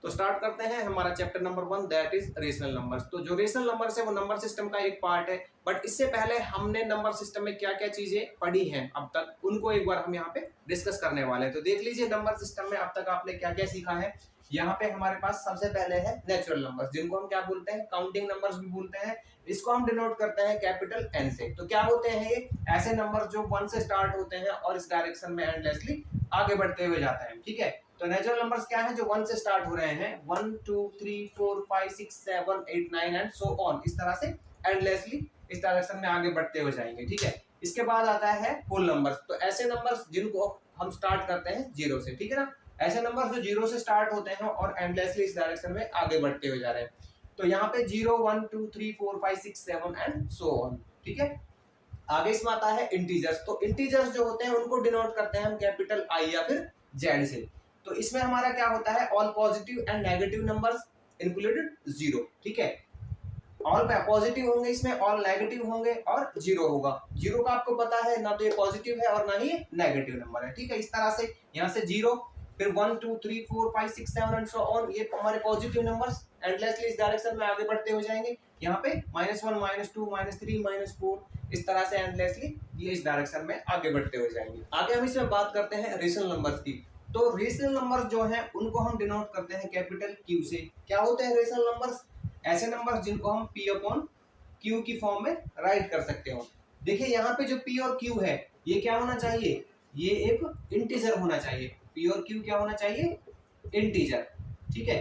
तो स्टार्ट करते हैं हमारा chapter number 1 that is rational numbers. तो जो रेशनल नंबर्स है वो नंबर सिस्टम का एक पार्ट है, बट इससे पहले हमने नंबर सिस्टम में क्या क्या चीजें पढ़ी हैं अब तक उनको एक बार हम यहाँ पे डिस्कस करने वाले हैं। तो देख लीजिए नंबर सिस्टम में अब तक आपने क्या क्या सीखा है। यहाँ पे हमारे पास सबसे पहले है नेचुरल नंबर्स, जिनको हम क्या बोलते हैं, काउंटिंग नंबर्स भी बोलते हैं। इसको हम डिनोट करते हैं कैपिटल एन से। तो क्या होते हैं ये ऐसे नंबर जो 1 से स्टार्ट होते हैं और इस डायरेक्शन में एंडलेसली आगे बढ़ते हुए जाते हैं। ठीक है, तो नेचुरल नंबर्स क्या है जो 1 से स्टार्ट हो रहे हैं, 1 2 3 4 5 6 7 8 9 एंड सो ऑन, इस तरह से एंडलेसली इस डायरेक्शन में आगे बढ़ते हुए जाएंगे। ठीक है, इसके बाद आता है होल नंबर्स। तो ऐसे नंबर्स जिनको हम स्टार्ट करते हैं जीरो से। ठीक है ना, ऐसे नंबर्स जो जीरो से स्टार्ट होते हैं और एंडलेसली इस डायरेक्शन में आगे बढ़ते हुए जा रहे हैं। तो यहाँ पे 0 1 2 3 4 5 6 7 एंड सो ऑन। ठीक है, आगे इसमें आता है इंटीजर्स। तो इंटीजर्स जो होते हैं उनको डिनोट करते हैं हम कैपिटल आई या फिर जेड से। तो इसमें हमारा क्या होता है, all positive and negative numbers included zero. ठीक है, ऑल पॉजिटिव होंगे इसमें, ऑल नेगेटिव होंगे और जीरो होगा। जीरो का आपको पता है ना, तो ये पॉजिटिव है और ना ही नेगेटिव नंबर है। ठीक है, इस तरह से यहाँ से जीरो, फिर 1 2 3 4 5 6 7 एंड सो ऑन, ये हमारे पॉजिटिव नंबर्स एंडलेसली इस डायरेक्शन में आगे बढ़ते हुए जाएंगे। यहाँ पे -1 -2 -3 -4, इस तरह से एंडलेसली ये इस डायरेक्शन में आगे बढ़ते हुए जाएंगे। आगे हम इसमें बात करते हैं रेशनल नंबर्स की। तो रेशनल नंबर्स जो हैं उनको हम डिनोट करते हैं कैपिटल क्यू से। क्या होते हैं रेशनल नंबर्स, ऐसे नंबर्स जिनको हम P अपॉन Q की फॉर्म में राइट कर सकते हो। देखिए यहाँ पे जो P और Q है ये क्या होना चाहिए, ये एक इंटीजर होना चाहिए। P और Q क्या होना चाहिए, इंटीजर। ठीक है,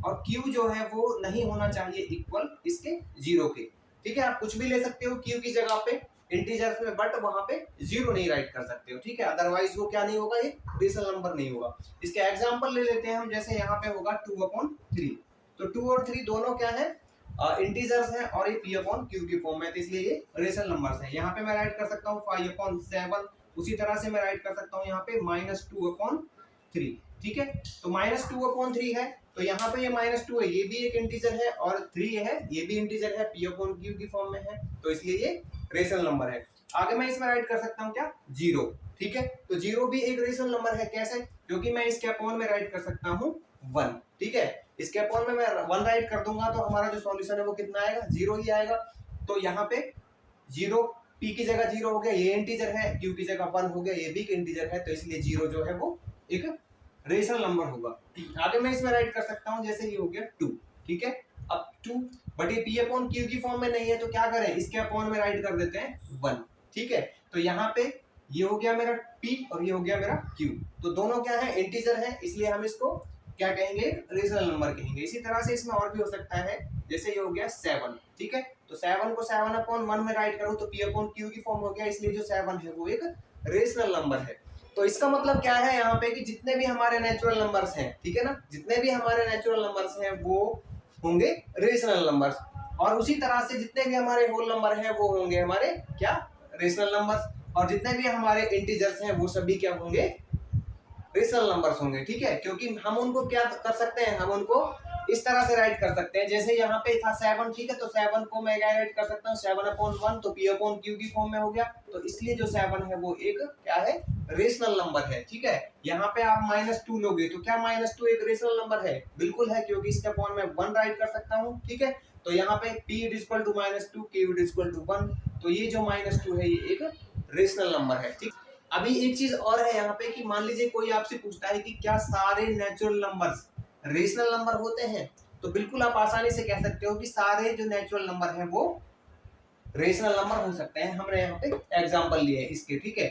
और Q जो है वो नहीं होना चाहिए इक्वल इसके जीरो के। ठीक है, आप कुछ भी ले सकते हो Q की जगह पे इंटीजर्स में, बट वहां पे जीरो नहीं राइट कर सकते हो। ठीक है, अदरवाइज वो क्या नहीं होगा, ये रेशनल नंबर नहीं होगा। इसके एग्जांपल ले लेते हैं हम, जैसे यहाँ पे होगा 2/3। तो 2 और 3 दोनों क्या है, इंटीजर्स हैं और ये P अपॉन Q की फॉर्म में, तो इसलिए ये रेशनल नंबर्स हैं। यहाँ पे मैं राइट कर सकता हूँ 5/7, उसी तरह से मैं राइट कर सकता हूँ यहाँ पे -2/3। ठीक है, तो -2/3 है, तो यहाँ पे ये -2 है, ये भी एक इंटीजर है, और 3 है, ये भी इंटीजर है, P अपॉन Q की फॉर्म में है, तो इसलिए ये रेशनल नंबर है। आगे मैं इसमें राइट कर सकता हूँ क्या, जीरो। ठीक है, तो जीरो भी एक रेशनल नंबर है। कैसे, क्योंकि मैं इसके अपॉन में राइट कर सकता हूँ 1। ठीक है, इसके अपॉन में मैं 1 राइट कर दूंगा तो हमारा जो सॉल्यूशन है वो कितना आएगा, जीरो ही आएगा। तो यहाँ पे जीरो, P की जगह जीरो हो गया, ये इंटीजर है, Q की जगह 1 हो गया, ये भी एक इंटीजर है, तो इसलिए जीरो जो है वो एक रेशनल नंबर होगा। आगे मैं इसमें राइट कर सकता हूँ, जैसे ये हो गया 2। ठीक है, अब 2, बट ये P अपॉन Q की फॉर्म में नहीं है, तो क्या करें, इसके अपॉन में राइट कर देते हैं 1। ठीक है, तो यहाँ पे ये हो गया मेरा P और ये हो गया मेरा Q, तो दोनों क्या है, इंटीजर है, इसलिए हम इसको क्या कहेंगे, रेशनल नंबर कहेंगे। इसी तरह से इसमें और भी हो सकता है, जैसे ये हो गया 7। ठीक है, तो 7 को 7/1 में राइट करूं तो P अपॉन Q की फॉर्म हो गया, इसलिए जो 7 है वो एक रेशनल नंबर है। तो इसका मतलब क्या है यहाँ पे कि जितने भी हमारे नेचुरल नंबर्स हैं, ठीक है ना, जितने भी हमारे नेचुरल नंबर्स हैं वो होंगे रेशनल नंबर्स, और उसी तरह से जितने भी हमारे होल नंबर हैं वो होंगे हमारे क्या, रेशनल नंबर्स, और जितने भी हमारे इंटीजर्स हैं वो सभी क्या होंगे, रेशनल नंबर्स होंगे। ठीक है, क्योंकि हम उनको क्या कर सकते हैं, हम उनको इस तरह से राइट कर सकते हैं, जैसे यहाँ पे था 7। ठीक है, तो 7 को मैं क्या राइट कर सकता हूँ, 7/1, तो P अपॉन Q की फॉर्म में हो गया, तो इसलिए जो 7 है वो एक क्या है, रेशनल नंबर है। ठीक है, यहाँ पे आप -2 लोगे तो क्या -2 एक रेशनल नंबर है, बिल्कुल है, क्योंकि इसके अपॉन में 1 राइट कर सकता हूँ। ठीक है, तो यहाँ पे P = -2, Q = 1, तो ये जो -2 है ये एक रेशनल नंबर है। ठीक, अभी एक चीज और है यहाँ पे कि मान लीजिए कोई आपसे पूछता है कि क्या सारे नेचुरल नंबर्स रेशनल नंबर होते हैं, तो बिल्कुल आप आसानी से कह सकते हो कि सारे जो नेचुरल नंबर हैं वो रेशनल नंबर हो सकते हैं। हमने यहाँ पे एग्जांपल लिए इसके। ठीक है,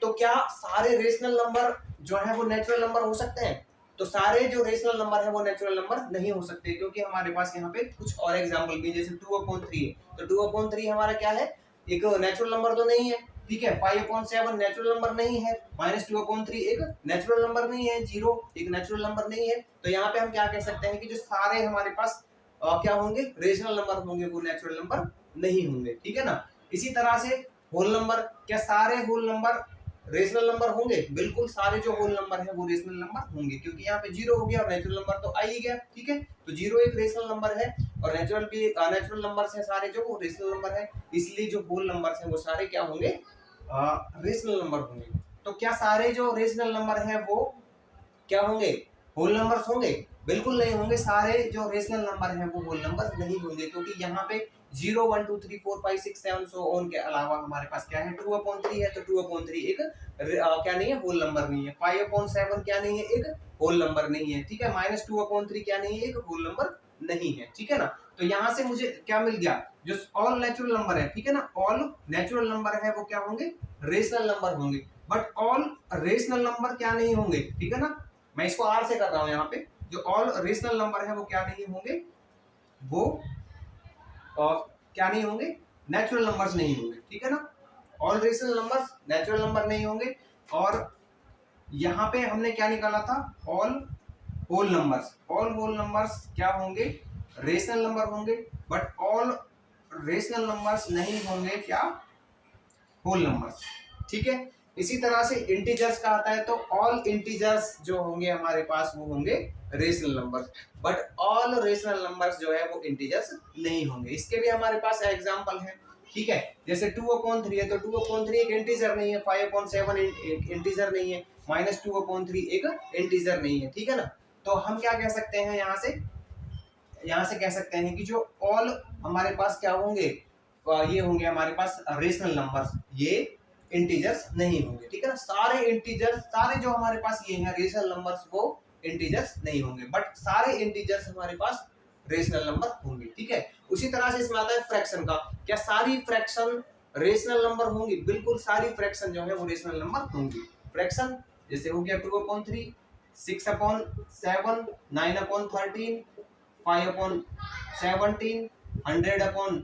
तो क्या सारे रेशनल नंबर जो है वो नेचुरल नंबर हो सकते हैं, तो सारे जो रेशनल नंबर है वो नेचुरल नंबर नहीं हो सकते, क्योंकि हमारे पास यहाँ पे कुछ और एग्जांपल भी, जैसे 2/3 है, तो 2/3 हमारा क्या है, एक नेचुरल नंबर तो नहीं है। ठीक है, 5/7 नेचुरल नंबर नहीं है, -2/3 एक नेचुरल नंबर नहीं है, 0 एक नेचुरल नंबर नहीं है। तो यहाँ पे हम क्या कह सकते हैं कि जो सारे हमारे पास क्या होंगे, रेशनल नंबर होंगे, वो नेचुरल नंबर नहीं होंगे। ठीक है ना, इसी तरह से होल नंबर, क्या सारे होल नंबर रेशनल नंबर होंगे, बिल्कुल सारे जो होल नंबर है वो रेशनल नंबर होंगे, क्योंकि यहाँ पे 0 हो गया और नेचुरल नंबर तो आ ही गया। ठीक है, तो 0 एक रेशनल नंबर है, और नेचुरल नंबर्स हैं सारे जो वो रेशनल नंबर है, इसलिए जो होल नंबर्स हैं वो सारे क्या होंगे, रेशनल नंबर होंगे। तो क्या सारे जो रेशनल नंबर है वो क्या होंगे, होल नंबर्स होंगे? बिल्कुल नहीं होंगे। सारे जो रेशनल नंबर हैं वो होल नंबर नहीं होंगे, क्योंकि यहाँ पे 0 1 2 3 4 5 6 7 सो ऑन के अलावा हमारे पास क्या है, 2/3 है, तो 2/3 एक क्या नहीं है, होल नंबर नहीं है। 5/7 क्या नहीं है, एक होल नंबर नहीं है, ठीक है। -2/3 क्या नहीं है, एक होल नंबर नहीं है, ठीक है ना। तो यहाँ से मुझे क्या मिल गया, जो ऑल नेचुरल नंबर है, ठीक है ना, ऑल नेचुरल नंबर है वो क्या होंगे, रेशनल नंबर होंगे। बट ऑल रेशनल नंबर क्या नहीं होंगे, ठीक है ना। मैं इसको आर से कर रहा हूं यहाँ पे, जो ऑल रेशनल नंबर है वो क्या नहीं होंगे, वो और क्या नहीं होंगे, नेचुरल नंबर्स नहीं होंगे, ठीक है ना। All rational numbers natural number नहीं होंगे। और यहाँ पे हमने क्या निकाला था, all whole numbers. All whole numbers क्या होंगे, रेशनल नंबर होंगे। बट ऑल रेशनल नंबर्स नहीं होंगे क्या, होल नंबर्स, ठीक है। इसी तरह से इंटीजर्स का आता है, तो ऑल इंटीजर्स जो होंगे हमारे पास वो होंगे rational numbers. But all rational numbers जो है वो इंटीजर्स नहीं होंगे। इसके भी हमारे पास एग्जांपल है, ठीक है। जैसे 2/3 है, तो 2/3 एक इंटीजर नहीं है, 5/7 एक इंटीजर नहीं है, -2/3 एक इंटीजर नहीं है, ठीक है ना। तो हम क्या कह सकते हैं, यहाँ से कह सकते हैं कि जो ऑल हमारे पास क्या होंगे, ये होंगे हमारे पास रेशनल नंबर्स, ये इंटीजर्स नहीं होंगे, ठीक है ना। सारे इंटीजर्स, सारे जो हमारे पास ये हैं रेशनल नंबर्स, वो इंटीजर्स नहीं होंगे। बट सारे इंटीजर्स हमारे पास रेशनल नंबर होंगे, ठीक है। उसी तरह से इसमें आता है फ्रैक्शन का। क्या सारी फ्रैक्शन रेशनल नंबर होंगी? बिल्कुल सारी फ्रैक्शन जो है वो रेशनल नंबर होंगी। फ्रैक्शन जैसे हो गया 2/3, 6/7, 9/13, 5/17, 100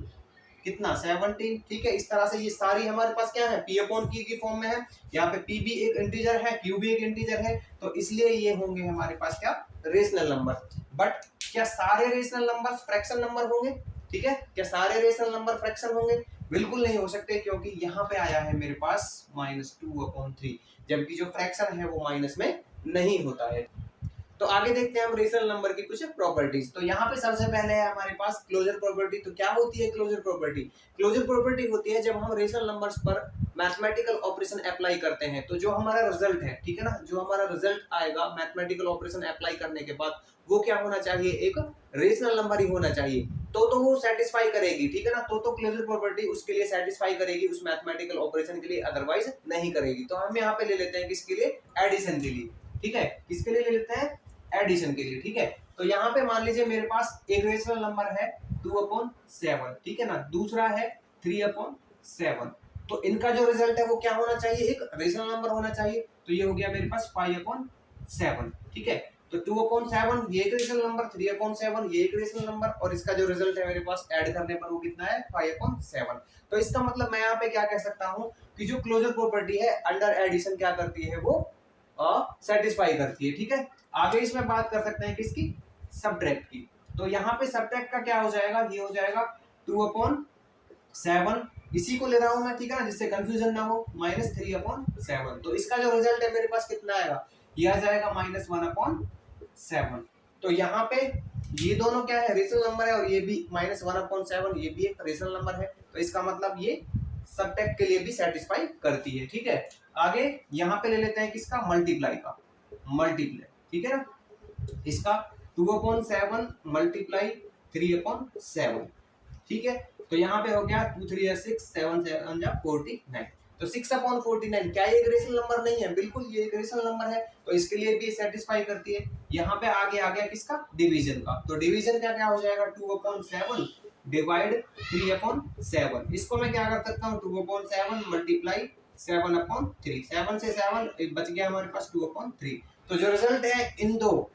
कितना 17, ठीक है। इस तरह से ये सारी हमारे पास क्या है, P/Q की फॉर्म में है। यहाँ पे P भी एक इंटीजर है, Q भी एक इंटीजर है, तो इसलिए ये होंगे हमारे पास क्या, रेशनल नंबर। बट क्या सारे रेशनल नंबर फ्रैक्शन नंबर होंगे, ठीक है। क्या सारे रेशनल नंबर फ्रैक्शन होंगे? बिल्कुल नहीं हो सकते, क्योंकि यहाँ पे आया है मेरे पास -2/3, जबकि जो फ्रैक्शन है वो माइनस में नहीं होता है। तो आगे देखते हैं हम रेशनल नंबर की कुछ प्रॉपर्टीज। तो यहाँ पे सबसे पहले है हमारे पास क्लोजर प्रॉपर्टी। तो क्या होती है क्लोजर प्रॉपर्टी? क्लोजर प्रॉपर्टी होती है जब हम रेशनल नंबर्स पर मैथमेटिकल ऑपरेशन अप्लाई करते हैं, तो जो हमारा रिजल्ट है, ठीक है ना, जो हमारा रिजल्ट आएगा मैथमेटिकल ऑपरेशन अप्लाई करने के बाद, वो क्या होना चाहिए, एक रेशनल नंबर ही होना चाहिए। तो वो सेटिस्फाई करेगी, ठीक है ना। तो क्लोजर प्रॉपर्टी उसके लिए सेटिस्फाई करेगी, उस मैथमेटिकल ऑपरेशन के लिए, अदरवाइज नहीं करेगी। तो हम यहाँ पे ले लेते हैं किसके लिए, एडिशन के लिए, ठीक है। किसके लिए ले लेते हैं, एडिशन के लिए, ठीक है। तो यहाँ पे मान लीजिए मेरे पास एक रेशनल नंबर है 2/7, ठीक है ना, दूसरा है 3/7। तो इनका जो रिजल्ट है वो क्या होना चाहिए, एक रेशनल नंबर होना चाहिए। तो ये हो गया मेरे पास 5/7, ठीक है। तो 2/7 ये एक रेशनल नंबर, 3/7 ये एक रेशनल नंबर, और इसका जो रिजल्ट है मेरे पास ऐड करने पर वो कितना है, 5/7। तो इसका मतलब मैं यहाँ पे क्या कह सकता हूँ कि जो क्लोजर प्रॉपर्टी है अंडर एडिशन क्या करती है, वो सेटिस्फाई करती है, ठीक है। आगे इसमें बात कर सकते हैं किसकी, सब्ट्रैक्ट की। तो यहाँ पे सब्ट्रैक्ट का क्या हो जाएगा, ये हो जाएगा 2/7, इसी को ले रहा हूं मैं, ठीक है ना, जिससे कंफ्यूजन ना हो, -3/7। तो इसका जो रिजल्ट है मेरे पास कितना आएगा, ये आ जाएगा -1/7। तो यहाँ पे ये दोनों क्या है, रेशनल नंबर है, और ये भी -1/7, ये भी एक रेशनल नंबर है। तो इसका मतलब ये सब्ट्रैक्ट के लिए भी सेटिस्फाई करती है, ठीक है। आगे यहाँ पे ले लेते हैं किसका, मल्टीप्लाई का, मल्टीप्लाई, ठीक है ना। इसका 2/7 मल्टीप्लाई 3/7, ठीक है। तो यहाँ पे हो गया 2 3 6 7 7 49। तो 6/49 क्या ये एक रेशनल नंबर नहीं है, बिल्कुल ये एक रेशनल नंबर है, तो इसके लिए भी सेटिस्फाई करती है। यहाँ पे आगे आ गया किसका, डिवीजन का। तो डिवीजन का क्या हो जाएगा, 2/7 डिवाइड 3/7। इसको मैं क्या कर सकता हूँ, 2/7 मल्टीप्लाई 7/3, 7 से 7 एक बच गया हमारे पास 2/3। तो जो रिजल्ट है इन दो,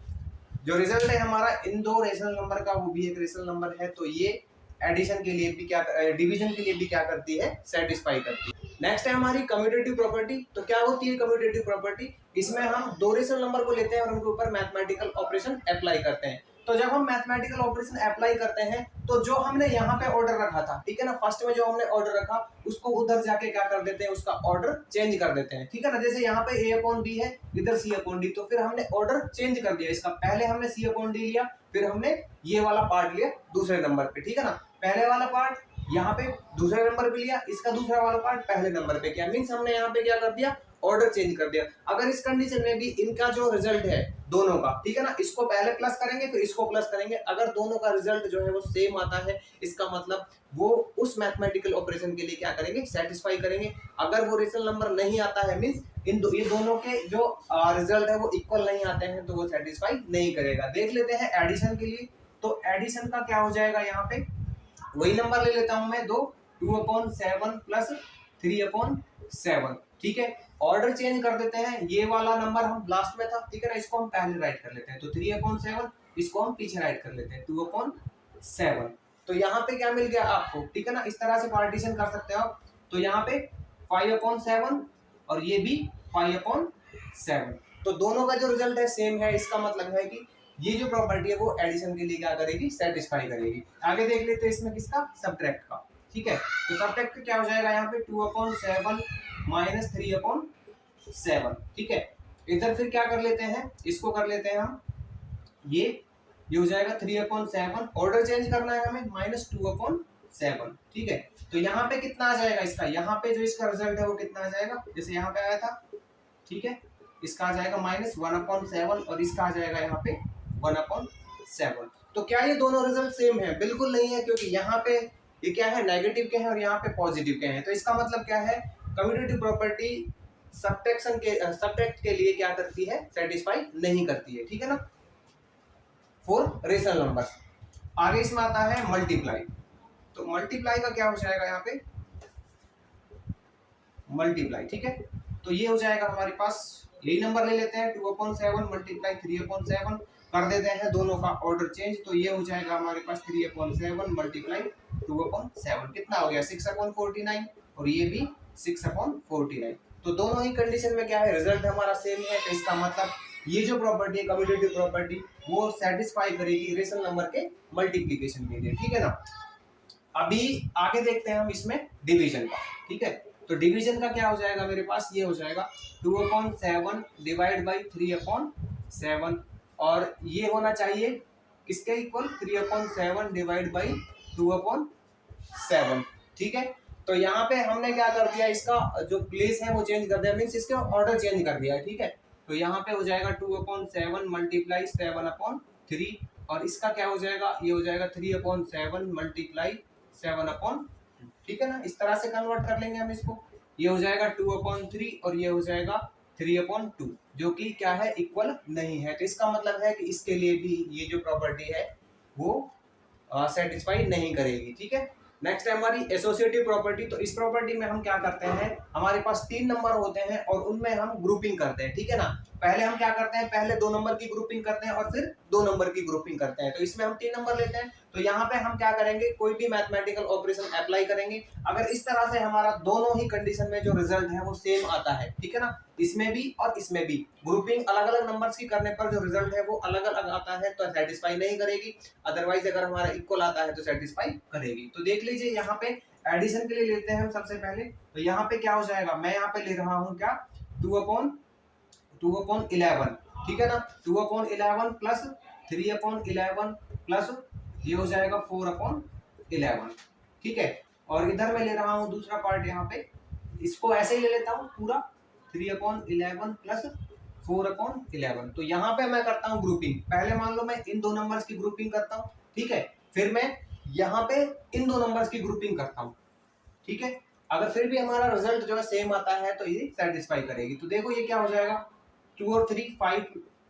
जो रिजल्ट है हमारा इन दो रेशनल नंबर का, वो भी एक रेशनल नंबर है। तो ये एडिशन के लिए भी क्या, डिवीजन के लिए भी क्या करती है, सेटिस्फाई करती है। नेक्स्ट है हमारी कम्यूटेटिव प्रॉपर्टी। तो क्या होती है कम्यूटेटिव प्रॉपर्टी, इसमें हम दो रेशनल नंबर को लेते हैं और उनके ऊपर मैथमेटिकल ऑपरेशन अप्लाई करते हैं। तो जब हम मैथमेटिकल ऑपरेशन अप्लाई करते हैं, तो जो हमने यहाँ पे ऑर्डर रखा था, ठीक है ना, फर्स्ट में जो हमने ऑर्डर रखा उसको उधर जाके क्या कर देते हैं, उसका ऑर्डर चेंज कर देते हैं, ठीक है ना। जैसे यहाँ पे A/B है, इधर C/D, तो फिर हमने ऑर्डर चेंज कर दिया इसका। पहले हमने C/D लिया, फिर हमने ये वाला पार्ट लिया दूसरे नंबर पे, ठीक है ना। पहले वाला पार्ट यहाँ पे दूसरे नंबर पे लिया, इसका दूसरा वाला पार्ट पहले नंबर पे किया, मीन्स हमने यहाँ पे क्या कर दिया, ऑर्डर चेंज कर दिया। अगर इस कंडीशन में भी इनका जो रिजल्ट है दोनों का, ठीक है ना, इसको पहले प्लस करेंगे फिर इसको प्लस करेंगे, अगर दोनों का रिजल्ट जो है वो सेम आता है, इसका मतलब वो उस मैथमेटिकल ऑपरेशन के लिए क्या करेंगे, सेटिस्फाई करेंगे। अगर वो रेशनल नंबर नहीं आता है, मीन्स ये दोनों के जो रिजल्ट है वो इक्वल नहीं आते हैं, तो वो सेटिस्फाई नहीं करेगा। देख लेते हैं एडिशन के लिए, तो एडिशन का क्या हो जाएगा, यहाँ पे वही नंबर ले लेता हूं मैं, 2/7 प्लस 3/7, ठीक है। ऑर्डर चेंज कर देते हैं, ये वाला नंबर हम लास्ट में था, ठीक है ना, इसको हम पहले राइट कर लेते हैं, तो 3/7, इसको हम पीछे राइट कर लेते हैं 2/7। तो यहाँ पे क्या मिल गया आपको, ठीक है ना, इस तरह से पार्टीशन कर सकते हो आप। तो यहाँ पे 5/7 और ये भी 5/7, तो दोनों का जो रिजल्ट है सेम है, इसका मतलब है कि ये जो प्रॉपर्टी है वो एडिशन के लिए क्या करेगी, सेटिस्फाई करेगी। आगे देख लेते हैं इसमें किसका, सब्ट्रैक्ट का, ठीक है। तो सब्ट्रैक्ट क्या हो जाएगा यहाँ पे, 2/7 माइनस 3/7, ठीक है। इधर फिर क्या कर लेते हैं, इसको कर लेते हैं हम, ये हो जाएगा 3/7, ऑर्डर चेंज करना है हमें, -2/7, ठीक है। तो यहाँ पे कितना आ जाएगा इसका, यहाँ पे जो इसका रिजल्ट है वो कितना आ जाएगा, जैसे यहाँ पे आया था, ठीक है, इसका आ जाएगा -1/7 और इसका आ जाएगा यहाँ पे 1/7। तो क्या ये दोनों रिजल्ट सेम है, बिल्कुल नहीं है, क्योंकि यहाँ पे ये क्या है, नेगेटिव के हैं और यहाँ पे पॉजिटिव के हैं। तो इसका मतलब क्या है, कम्यूटेटिव प्रॉपर्टी सब्ट्रैक्ट के लिए क्या करती है, सेटिस्फाई नहीं करती है, ठीक है ना, फॉर रेशनल नंबर्स। आगे इसमें आता है मल्टीप्लाई, तो मल्टीप्लाई का क्या हो जाएगा यहाँ पे, मल्टीप्लाई, ठीक है। तो ये हो जाएगा हमारे पास, यही नंबर ले लेते हैं, 2/7 मल्टीप्लाई 3/7, कर देते हैं दोनों का ऑर्डर चेंज, तो ये हो जाएगा हमारे पास 3/7 मल्टीप्लाई 2/7, कितना हो गया, 6/49, और ये भी 6/49। तो दोनों ही कंडीशन में क्या है, रिजल्ट हमारा सेम है, तो इसका मतलब ये जो प्रॉपर्टी है, कम्यूटेटिव प्रॉपर्टी, वो सेटिस्फाई करेगी रेशनल नंबर के मल्टीप्लीकेशन के लिए, ठीक है ना। अभी आगे देखते हैं हम इसमें डिवीजन का, ठीक है। तो डिवीजन का क्या हो जाएगा मेरे पास, ये हो जाएगा 2/7 डिवाइड बाई 3/7, और ये होना चाहिए किसके इक्वल, 3/7 डिवाइड बाई 2/7, ठीक है। तो यहाँ पे हमने क्या कर दिया, इसका जो प्लेस है वो चेंज कर दिया, मीन्स इसके ऑर्डर चेंज कर दिया है, ठीक है। तो यहाँ पे हो जाएगा 2/7 मल्टीप्लाई 7/3, और इसका क्या हो जाएगा, ये हो जाएगा 3/7 मल्टीप्लाई 7/2, ठीक है ना, इस तरह से कन्वर्ट कर लेंगे हम इसको। ये हो जाएगा 2/3 और ये हो जाएगा 3/2, जो कि क्या है, इक्वल नहीं है। तो इसका मतलब है कि इसके लिए भी ये जो प्रॉपर्टी है वो सेटिस्फाई नहीं करेगी, ठीक है। नेक्स्ट है हमारी एसोसिएटिव प्रॉपर्टी। तो इस प्रॉपर्टी में हम क्या करते हैं, हमारे पास 3 नंबर होते हैं और उनमें हम ग्रुपिंग करते हैं, ठीक है ना। पहले हम क्या करते हैं, पहले 2 नंबर की ग्रुपिंग करते हैं और फिर 2 नंबर की ग्रुपिंग करते हैं। तो इसमें हम 3 नंबर लेते हैं, तो यहाँ पे हम क्या करेंगे, कोई भी मैथमेटिकल ऑपरेशन अप्लाई करेंगे। अगर इस तरह से हमारा दोनों ही कंडीशन में जो रिजल्ट है वो सेम आता है, ठीक है ना, इसमें भी और इसमें भी, ग्रुपिंग अलग अलग नंबर्स की करने पर जो रिजल्ट है वो अलग अलग आता है, तो सेटिस्फाई नहीं करेगी। अदरवाइज अगर हमारा इक्वल आता है तो सेटिस्फाई करेगी। तो देख लीजिए, यहाँ पे एडिशन के लिए लेते हैं हम सबसे पहले, तो यहाँ पे क्या हो जाएगा, मैं यहाँ पे ले रहा हूँ क्या, 2/11, ठीक है ना, 2/11 प्लस 3/11 प्लस ये हो जाएगा 4/11, ठीक है। और इधर मैं ले रहा हूँ दूसरा पार्ट, यहाँ पे इसको ऐसे ही ले लेता हूँ पूरा, 3/11 प्लस 4/11। तो यहाँ पे मैं करता हूँ ग्रुपिंग, पहले मान लो मैं इन 2 नंबर्स की ग्रुपिंग करता हूँ, ठीक है, फिर मैं यहाँ पे इन 2 नंबर्स की ग्रुपिंग करता हूँ, ठीक है। अगर फिर भी हमारा रिजल्ट जो है सेम आता है तो ये सेटिस्फाई करेगी। तो देखो ये क्या हो जाएगा, 2 और 3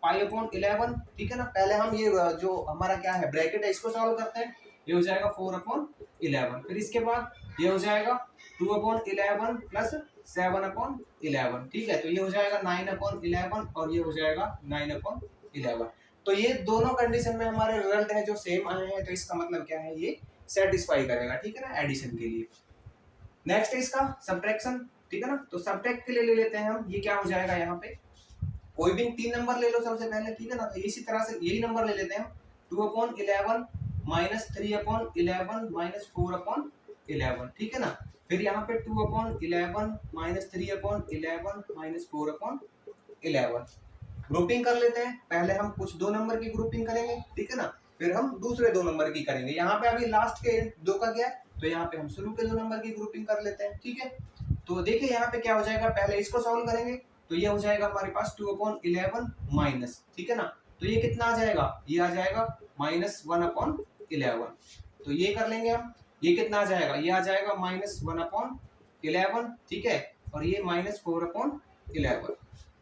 5/11, ठीक है ना। पहले हम ये जो हमारा क्या है ब्रैकेट है इसको सॉल्व करते हैं, ये हो जाएगा 4/11, फिर इसके बाद ये हो जाएगा 2/11 प्लस 7/11, ठीक है। तो ये हो जाएगा 9/11 और ये हो जाएगा 9/11। तो ये दोनों कंडीशन में हमारे रिजल्ट है जो सेम आए हैं, तो इसका मतलब क्या है, ये सेटिस्फाई करेगा, ठीक है ना, एडिशन के लिए। नेक्स्ट है इसका सब्ट्रैक्शन, ठीक है ना। तो सब्ट्रैक्ट के लिए ले लेते हैं हम, ये क्या हो जाएगा, यहाँ पे कोई भी 3 नंबर ले लो सबसे पहले, ठीक है ना। तो इसी तरह से यही नंबर ले लेते हैं, 2/11 माइनस 3/11 माइनस 4/11, ठीक है ना। फिर यहाँ पे 2/11 माइनस 3/11 माइनस 4/11, ग्रुपिंग कर लेते हैं। पहले हम कुछ 2 नंबर की ग्रुपिंग करेंगे, ठीक है ना, फिर हम दूसरे 2 नंबर की करेंगे। यहाँ पे अभी लास्ट के 2 का क्या है, तो यहाँ पे हम शुरू के 2 नंबर की ग्रुपिंग कर लेते हैं, ठीक है। तो देखिए यहाँ पे क्या हो जाएगा, पहले इसको सॉल्व करेंगे तो ये हो जाएगा हमारे पास 2/11 माइनस, ठीक है ना। तो ये कितना आ जाएगा, ये आ जाएगा -1/11। तो ये कर लेंगे हम, ये कितना आ जाएगा, ये आ जाएगा -1/11, ठीक है। और ये -4/11।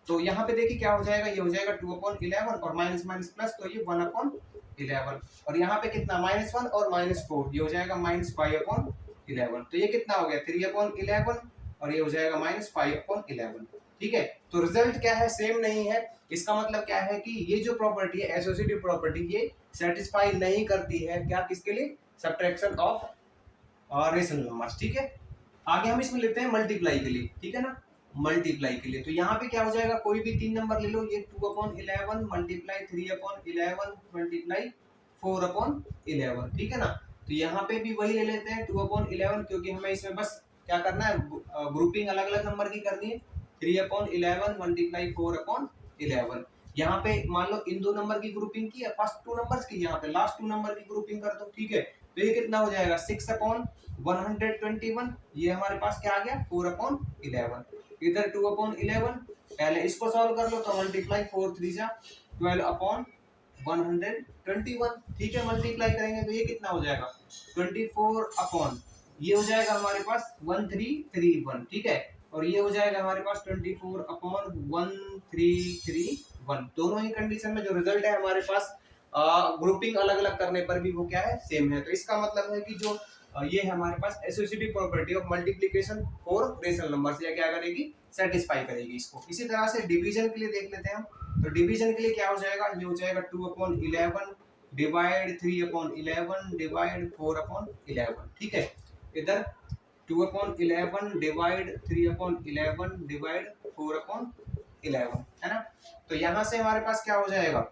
तो यहाँ पे देखिए क्या हो जाएगा, ये हो जाएगा 2/11 और माइनस माइनस प्लस, तो ये 1/11। और यहाँ पे कितना -1 और -4, ये हो जाएगा -5/11। तो ये कितना हो गया 3/11 और ये हो जाएगा -5/11, ठीक है। तो रिजल्ट क्या है, सेम नहीं है। इसका मतलब क्या है कि ये जो प्रॉपर्टी है एसोसिएटिव प्रॉपर्टी, ये सेटिस्फाई नहीं करती है क्या, किसके लिए, सब्ट्रैक्शन ऑफ रेशनल नंबर्स, ठीक है। आगे हम इसमें लेते हैं मल्टीप्लाई के लिए, ठीक है ना, मल्टीप्लाई के लिए। तो यहाँ पे क्या हो जाएगा, कोई भी 3 नंबर ले लो, ये 2/11 मल्टीप्लाई 3/11 मल्टीप्लाई 4/11, ठीक है ना। तो यहाँ पे भी वही ले लेते हैं 2/11, क्योंकि हमें इसमें बस क्या करना है, ग्रुपिंग अलग अलग नंबर की करनी है। 3/11 मल्टीप्लाई 4/11। यहाँ पे मान लो इन 2 नंबर की ग्रुपिंग की है, फर्स्ट 2 नंबर्स की, यहाँ पे लास्ट 2 नंबर की ग्रुपिंग कर दो, ठीक है। तो ये कितना हो जाएगा 6/121, ये हमारे पास क्या आ गया 4/11। इधर 2/11, पहले इसको सॉल्व कर लो तो मल्टीप्लाई 4 3 जा 12/121, ठीक है। मल्टीप्लाई करेंगे तो ये कितना हो जाएगा 24 ये हो जाएगा हमारे पास 1331, ठीक है। और ये हो जाएगा हमारे पास 24/1331। दोनों ही कंडीशन में जो रिजल्ट है हमारे पास ग्रुपिंग अलग अलग करने पर भी वो क्या है, सेम है। तो इसका मतलब है कि जो ये है हमारे पास associative property of multiplication for rational numbers, या क्या करेगी, सेटिस्फाई करेगी इसको। इसी तरह से डिवीजन के लिए देख लेते हैं हम। तो डिवीजन के लिए क्या हो जाएगा, ये हो जाएगा 2/11 डिवाइड 3/11 डिवाइड 4/11, ठीक है। इधर 2/11 डिवाइड 3/11 डिवाइड 4/11, है ना। तो यहाँ से हमारे पास क्या हो जाएगा,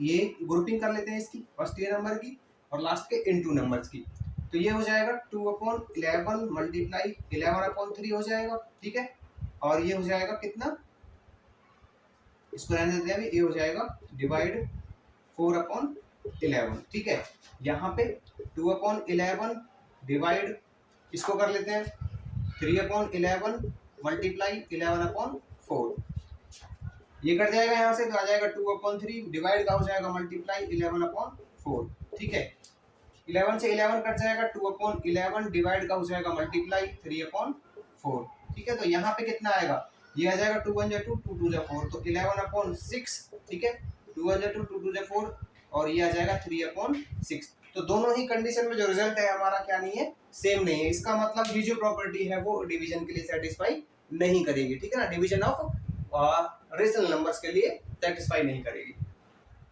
ये ग्रुपिंग कर लेते हैं इसकी, फर्स्ट ईयर नंबर की और लास्ट के इनटू नंबर्स की। तो ये हो जाएगा 2/11 मल्टीप्लाई 11/3 हो जाएगा, ठीक है। और ये हो जाएगा कितना, इसको रहने देते हैं अभी, ये हो जाएगा डिवाइड 4/11, ठीक है। यहाँ पे 2/11 डिवाइड, इसको कर लेते हैं 3/11 मल्टीप्लाई 11/4, ये कट जाएगा यहाँ से, तो आ जाएगा 2/3 डिवाइड का हो जाएगा मल्टीप्लाई 11/4, ठीक है। 11 से 11 कट जाएगा, 2/11 डिवाइड का हो जाएगा मल्टीप्लाई 3/4, ठीक है। तो यहाँ पे कितना आएगा, ये आ जाएगा 2 1 जा 2 2 2 जा 4, तो 11/6, ठीक है। 2 1 जा 2 2 2 जा 4 और ये आ जाएगा 3/6। तो दोनों ही कंडीशन में जो रिजल्ट है हमारा क्या नहीं है, सेम नहीं है। इसका मतलब ये जो प्रॉपर्टी है वो डिवीजन के लिए सेटिस्फाई नहीं करेगी, ठीक है ना, डिवीजन ऑफ रेशनल नंबर्स के लिए सेटिस्फाई नहीं करेगी।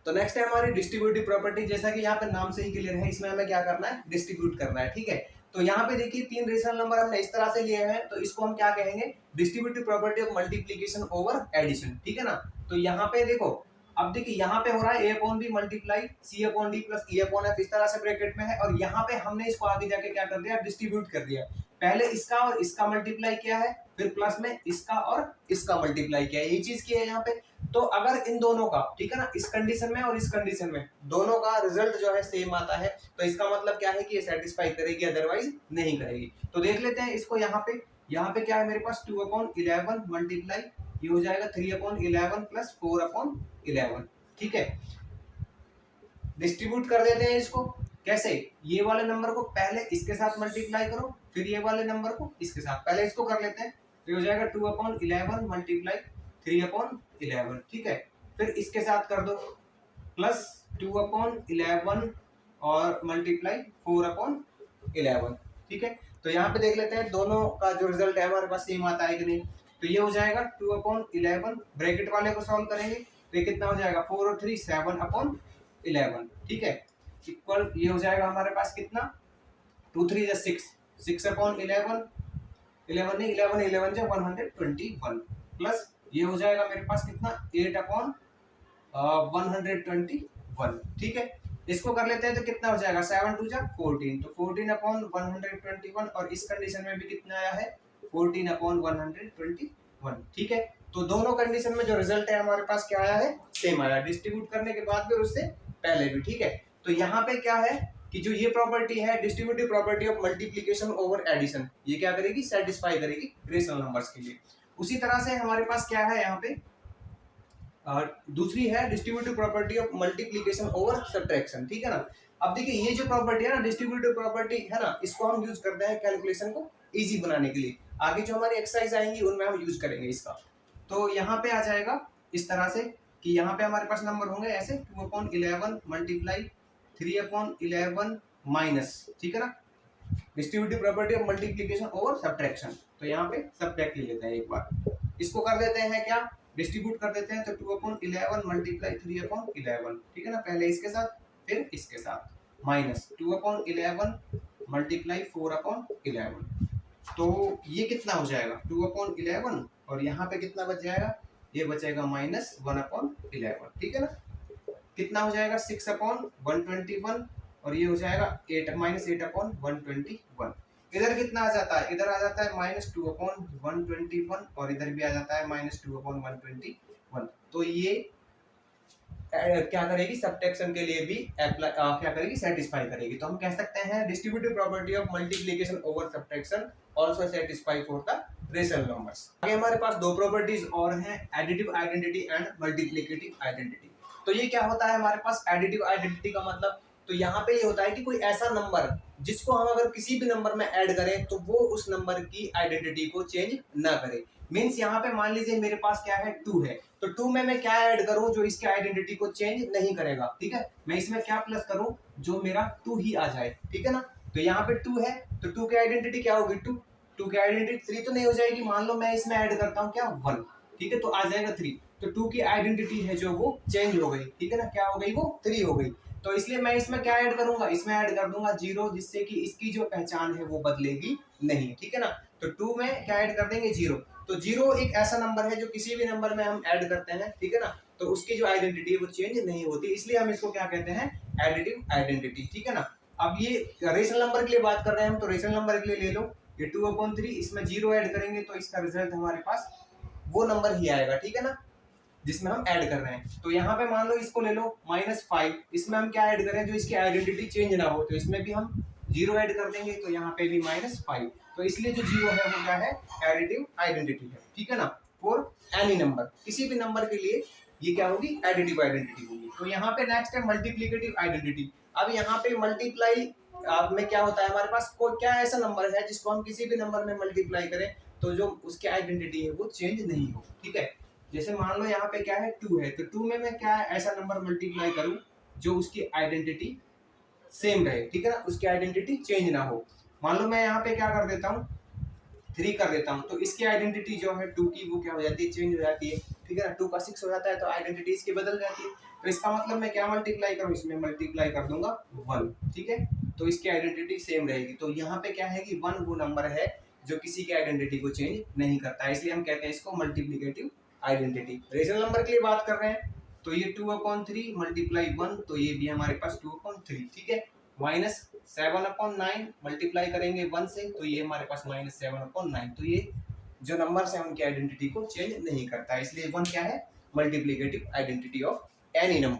तो नेक्स्ट है हमारी डिस्ट्रीब्यूटिव प्रॉपर्टी। जैसा कि यहाँ पे नाम से ही क्लियर है, इसमें हमें क्या करना है, डिस्ट्रीब्यूट करना है, ठीक है। तो यहाँ पे देखिए 3 रेशनल नंबर हमने इस तरह से लिए हैं, तो इसको हम क्या कहेंगे, distributive property of multiplication over addition, ठीक है ना। तो यहाँ पे देखो, अब देखिए यहाँ पे हो रहा है a/b multiply c/d plus e/f, इस तरह से ब्रैकेट में है, और यहाँ पे हमने इसको आगे जाके क्या कर दिया, डिस्ट्रीब्यूट कर दिया। पहले इसका और इसका मल्टीप्लाई किया है, फिर प्लस में इसका और इसका मल्टीप्लाई किया है, ये चीज की है यहाँ पे। तो अगर इन दोनों का, ठीक है ना, इस कंडीशन में और इस कंडीशन में दोनों का रिजल्ट जो है सेम आता है, तो इसका मतलब क्या है कि ये सेटिस्फाई करेगी, अदरवाइज नहीं करेगी। तो देख लेते हैं इसको। यहाँ पे क्या है मेरे पास 2/11 मल्टीप्लाई, ये हो जाएगा 3/11 प्लस 4/11, ठीक है। डिस्ट्रीब्यूट कर देते हैं इसको, कैसे, ये वाले नंबर को पहले इसके साथ मल्टीप्लाई करो, फिर ये वाले नंबर को इसके साथ, पहले इसको कर लेते हैं। तो हो जाएगा 2/11 मल्टीप्लाई 3/11, ठीक है। फिर इसके साथ कर दो प्लस 2/11 और मल्टीप्लाई 4/11, ठीक है। तो यहाँ पे देख लेते हैं दोनों का जो रिजल्ट है हमारे पास सेम आता है कि नहीं। तो ये हो जाएगा 2/11, ब्रैकेट वाले को सॉल्व करेंगे तो ये कितना हो जाएगा 4 और 3 7/11, ठीक है। इक्वल ये हो जाएगा हमारे पास कितना 2 3 जा 6 6/11, 11 नहीं 11 11 जा 121 प्लस ये हो जाएगा मेरे पास कितना 8/121, ठीक है। इसको कर लेते हैं तो कितना हो जाएगा 7 2 जा 14, तो 14/121, और इस कंडीशन में भी कितना आया है 14/121, ठीक है। तो दोनों कंडीशन में जो रिजल्ट है हमारे पास क्या आया है, सेम आया, डिस्ट्रीब्यूट करने के बाद भी और उससे पहले भी, ठीक है। तो यहाँ पे क्या है, कि जो ये प्रॉपर्टी है distributive property of multiplication over addition, ये क्या करेगी, सेटिस्फाई करेगी रेशनल नंबर्स के लिए। उसी तरह से हमारे पास क्या है यहाँ पे, दूसरी है distributive property of multiplication over subtraction, ठीक है ना। अब देखिए ये जो प्रॉपर्टी है ना, डिस्ट्रीब्यूटिव प्रॉपर्टी है ना, इसको हम यूज करते हैं कैलकुलेशन को इजी बनाने के लिए। आगे जो हमारी एक्सरसाइज आएंगी उनमें हम यूज करेंगे इसका। तो यहाँ पे आ जाएगा इस तरह से कि यहाँ पे हमारे पास नंबर होंगे ऐसे 2/11 मल्टीप्लाई 3/11 माइनस, ठीक है ना, distributive property of multiplication over subtraction. तो यहाँ पे सब्ट्रैक्ट ले लेते हैं एक बार, इसको कर देते हैं क्या, डिस्ट्रीब्यूट कर देते हैं। तो 2/11 मल्टीप्लाई 3/11, ठीक है ना, पहले इसके साथ फिर इसके साथ माइनस 2/11 मल्टीप्लाई 4/11। तो ये कितना हो जाएगा 2/11 और यहाँ पे कितना बच जाएगा, ये बचेगा माइनस 1/11, ठीक है ना। कितना हो जाएगा 6/121 और ये हो जाएगा 8 माइनस 8/121। इधर कितना आ जाता है, इधर आ जाता है माइनस 2/121 और इधर भी आ जाता है माइनस 2/121। तो ये क्या करेगी, सब्ट्रैक्शन के लिए भी अप्लाई क्या करेगी, सेटिस्फाई करेगी। तो हम कह सकते हैं distributive property of multiplication over subtraction also satisfy for the rational numbers. आगे हमारे पास दो प्रॉपर्टीज और हैं, additive identity and multiplicative identity. तो ये क्या होता है हमारे पास, एडिटिव आइडेंटिटी का मतलब, तो यहाँ पे ये होता है कि कोई ऐसा नंबर जिसको हम अगर किसी भी नंबर में ऐड करें तो वो उस नंबर की आइडेंटिटी को चेंज ना करे। मीन्स यहाँ पे मान लीजिए मेरे पास क्या है 2 है, तो 2 में मैं क्या ऐड करूं जो इसकी आइडेंटिटी को चेंज नहीं करेगा, ठीक है। मैं इसमें क्या प्लस करूं जो मेरा 2 ही आ जाए, ठीक है ना। तो यहाँ पे 2 है तो 2 की आइडेंटिटी क्या होगी 2, 2 की आइडेंटिटी 3 तो नहीं हो जाएगी। मान लो मैं इसमें ऐड करता हूँ क्या 1, ठीक है, तो आ जाएगा 3। तो 2 की आइडेंटिटी है जो वो चेंज हो गई, ठीक है ना, क्या हो गई वो 3 हो गई। तो इसलिए मैं इसमें क्या ऐड करूंगा, इसमें ऐड कर दूंगा 0, जिससे कि इसकी जो पहचान है वो बदलेगी नहीं, ठीक है ना। तो 2 में क्या ऐड कर देंगे 0। तो 0 एक ऐसा नंबर है जो किसी भी नंबर में हम ऐड करते हैं, ठीक है ना, तो उसकी जो आइडेंटिटी है वो चेंज नहीं होती, इसलिए हम इसको क्या कहते हैं, एडिटिव आइडेंटिटी, ठीक है ना। अब ये रेशनल नंबर के लिए बात कर रहे हैं हम, तो रेशनल नंबर के लिए ले लो ये 2/3, इसमें 0 ऐड करेंगे तो इसका रिजल्ट हमारे पास वो नंबर ही आएगा, ठीक है ना, जिसमें हम ऐड कर रहे हैं। तो यहाँ पे मान लो इसको ले लो -5, इसमें हम क्या ऐड करें जो इसकी आइडेंटिटी चेंज ना हो, तो इसमें भी हम 0 ऐड कर देंगे, तो यहाँ पे भी -5। तो इसलिए जो 0 है वो क्या है, एडिटिव आइडेंटिटी है, ठीक है ना, फॉर एनी नंबर, किसी भी नंबर के लिए ये क्या होगी, एडिटिव आइडेंटिटी होगी। तो यहाँ पे नेक्स्ट है मल्टीप्लिकेटिव आइडेंटिटी। अब यहाँ पे मल्टीप्लाई में क्या होता है हमारे पास, कोई क्या ऐसा नंबर है जिसको हम किसी भी नंबर में मल्टीप्लाई करें तो जो उसकी आइडेंटिटी है वो चेंज नहीं हो, ठीक है। जैसे मान लो यहाँ पे क्या है 2 है, तो 2 में मैं क्या ऐसा नंबर मल्टीप्लाई करूं जो उसकी आइडेंटिटी सेम रहे, ठीक है ना, उसकी आइडेंटिटी चेंज ना हो। मान लो मैं यहाँ पे क्या कर देता हूँ 3 कर देता हूँ, तो इसकी आइडेंटिटी जो है 2 की वो क्या हो जाती है, चेंज हो जाती है, ठीक है ना। 2 का 6 हो जाता है तो आइडेंटिटी इसकी बदल जाती है। तो इसका मतलब मैं क्या मल्टीप्लाई करूँ, इसमें मल्टीप्लाई कर दूंगा 1, ठीक है, तो इसकी आइडेंटिटी सेम रहेगी। तो यहाँ पे क्या है कि 1 वो नंबर है जो किसी की आइडेंटिटी को चेंज नहीं करता है, इसलिए हम कहते हैं इसको मल्टीप्लिकेटिव आइडेंटिटी। रेशनल नंबर के लिए बात कर रहे हैं तो ये 2/3 मल्टीप्लाई 1, तो ये भी हमारे पास 2/3, ठीक है, -7/9 मल्टीप्लाई करेंगे 1 से, तो ये हमारे पास -7/9। तो ये जो नंबर्स हैं उनकी आइडेंटिटी को चेंज नहीं करता है, इसलिए 1 क्या है, multiplicative identity of any number.